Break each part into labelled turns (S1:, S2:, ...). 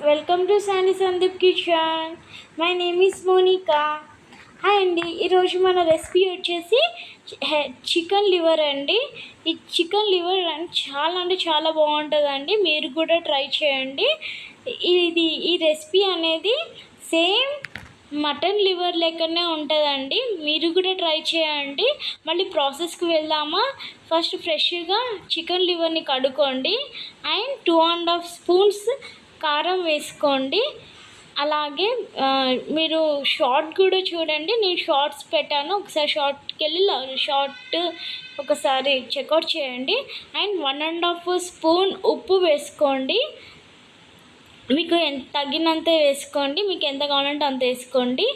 S1: Welcome to Sani Sandeep kitchen. My name is Monika. Hi అండి, ఈరోజు మన రెసిపీ వచ్చేసి చికెన్ లివర్ అండి. ఈ చికెన్ లివర్ అంటే చాలా బాగుంటుందండి. మీరు కూడా ట్రై చేయండి. ఈ రెసిపీ అనేది సేమ్ మటన్ లివర్ లెక్కనే ఉంటుందండి. మీరు కూడా ట్రై చేయండి. మళ్ళీ ప్రాసెస్కి వెళ్దామా? ఫస్ట్ ఫ్రెష్గా చికెన్ లివర్ని కడుక్కోండి అండ్ 2.5 స్పూన్స్ కారం వేసుకోండి. అలాగే మీరు షార్ట్ కూడా చూడండి, నేను షార్ట్స్ పెట్టాను, ఒకసారి షార్ట్కి వెళ్ళి షార్ట్ ఒకసారి చెక్అవుట్ చేయండి. అండ్ 1.5 స్పూన్ ఉప్పు వేసుకోండి. మీకు ఎంత తగినంత వేసుకోండి, మీకు ఎంత కావాలంటే అంత వేసుకోండి.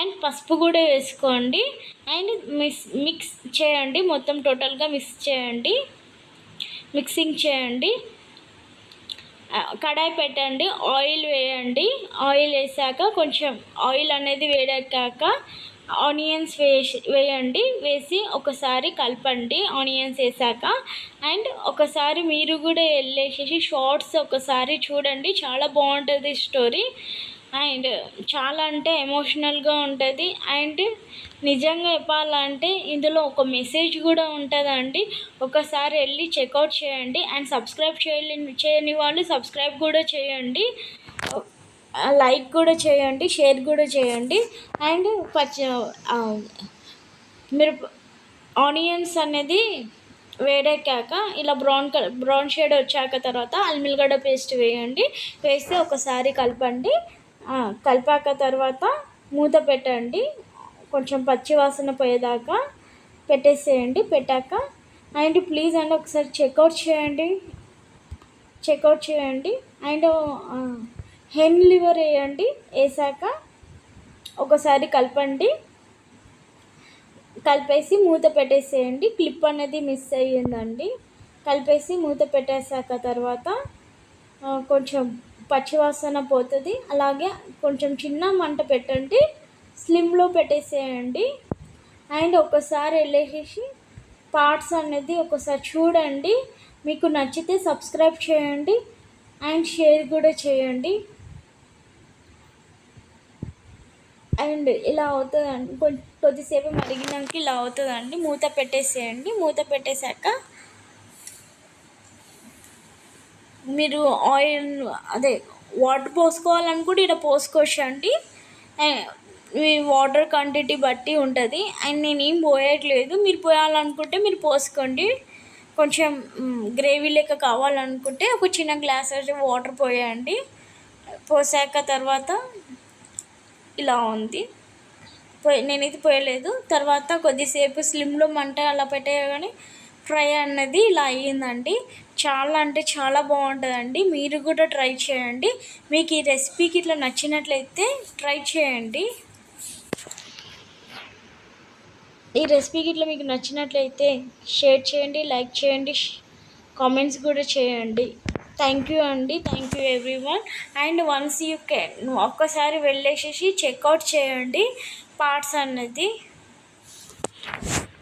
S1: అండ్ పసుపు కూడా వేసుకోండి. అండ్ మిక్స్ చేయండి, మొత్తం టోటల్గా మిక్సింగ్ చేయండి. కడాయి పెట్టండి, ఆయిల్ వేయండి. ఆయిల్ వేసాక కొంచెం ఆయిల్ అనేది వేడెక్కాక ఆనియన్స్ వేయండి. వేసి ఒకసారి కలపండి ఆనియన్స్ వేసాక. అండ్ ఒకసారి మీరు కూడా వెళ్ళేసేసి షార్ట్స్ ఒకసారి చూడండి, చాలా బాగుంటుంది స్టోరీ. అండ్ చాలా అంటే ఎమోషనల్గా ఉంటుంది. అండ్ నిజంగా చెప్పాలంటే ఇందులో ఒక మెసేజ్ కూడా ఉంటుందండి. ఒకసారి వెళ్ళి చెక్అవుట్ చేయండి. అండ్ సబ్స్క్రైబ్ చేయని వాళ్ళు సబ్స్క్రైబ్ కూడా చేయండి, లైక్ కూడా చేయండి, షేర్ కూడా చేయండి. అండ్ మీరు ఆనియన్స్ అనేది వేడెక్కాక ఇలా బ్రౌన్ షేడ్ వచ్చాక తర్వాత అల్లిగడ్డ పేస్ట్ వేయండి. వేస్తే ఒకసారి కలపండి. కలిపాక తర్వాత మూత పెట్టండి, కొంచెం పచ్చి వాసన పోయేదాకా పెట్టేసేయండి. పెట్టాక అండ్ ప్లీజ్ అండి ఒకసారి చెక్అవుట్ చేయండి. అండ్ హెన్ లివర్ వేయండి. వేసాక ఒకసారి కలిపేసి మూత పెట్టేసేయండి. క్లిప్ అనేది మిస్ అయ్యిందండి. కలిపేసి మూత పెట్టేసాక తర్వాత కొంచెం పచ్చివాసన పోతుంది. అలాగే కొంచెం చిన్న మంట పెట్టండి, స్లిమ్లో పెట్టేసేయండి. అండ్ ఒకసారి వెళ్ళేసేసి పార్ట్స్ అనేది ఒకసారి చూడండి. మీకు నచ్చితే సబ్స్క్రైబ్ చేయండి అండ్ షేర్ కూడా చేయండి. అండ్ ఇలా అవుతుందండి, కొద్దిసేపు మరిగినాక ఇలా అవుతుందండి. మూత పెట్టేసేయండి. మూత పెట్టేశాక మీరు ఆయిల్ వాటర్ పోసుకోవాలనుకుంటే ఇలా పోసుకోవచ్చు అండి. మీ వాటర్ క్వాంటిటీ బట్టి ఉంటుంది. అండ్ నేను ఏం పోయట్లేదు, మీరు పోయాలనుకుంటే మీరు పోసుకోండి. కొంచెం గ్రేవీ లెక్క కావాలనుకుంటే ఒక చిన్న గ్లాస్ వాటర్ పోయండి. పోసాక తర్వాత ఇలా ఉంది. నేనైతే పోయలేదు. తర్వాత కొద్దిసేపు స్లిమ్లో మంట అలా పెట్టగానే ఫ్రై అన్నది ఇలా అయ్యిందండి. చాలా అంటే చాలా బాగుంటుందండి. మీరు కూడా ట్రై చేయండి. మీకు ఈ రెసిపీకి ఇట్లా నచ్చినట్లయితే ట్రై చేయండి. ఈ రెసిపీకి ఇట్లా మీకు నచ్చినట్లయితే షేర్ చేయండి, లైక్ చేయండి, కామెంట్స్ కూడా చేయండి. థ్యాంక్ యూ అండి. Thank you everyone. And once you can ఒక్కసారి వెళ్ళేసేసి చెక్అవుట్ చేయండి. పార్ట్స్ అన్నది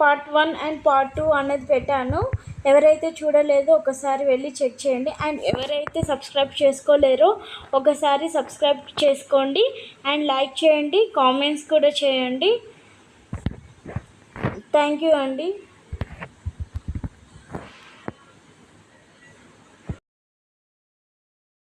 S1: పార్ట్ 1 అండ్ పార్ట్ 2 అనేది పెట్టాను. ఎవరైతే చూడలేదో ఒకసారి వెళ్ళి చెక్ చేయండి. అండ్ ఎవరైతే సబ్స్క్రైబ్ చేసుకోలేరో ఒకసారి సబ్స్క్రైబ్ చేసుకోండి. అండ్ లైక్ చేయండి, కామెంట్స్ కూడా చేయండి. థ్యాంక్ యూ అండి.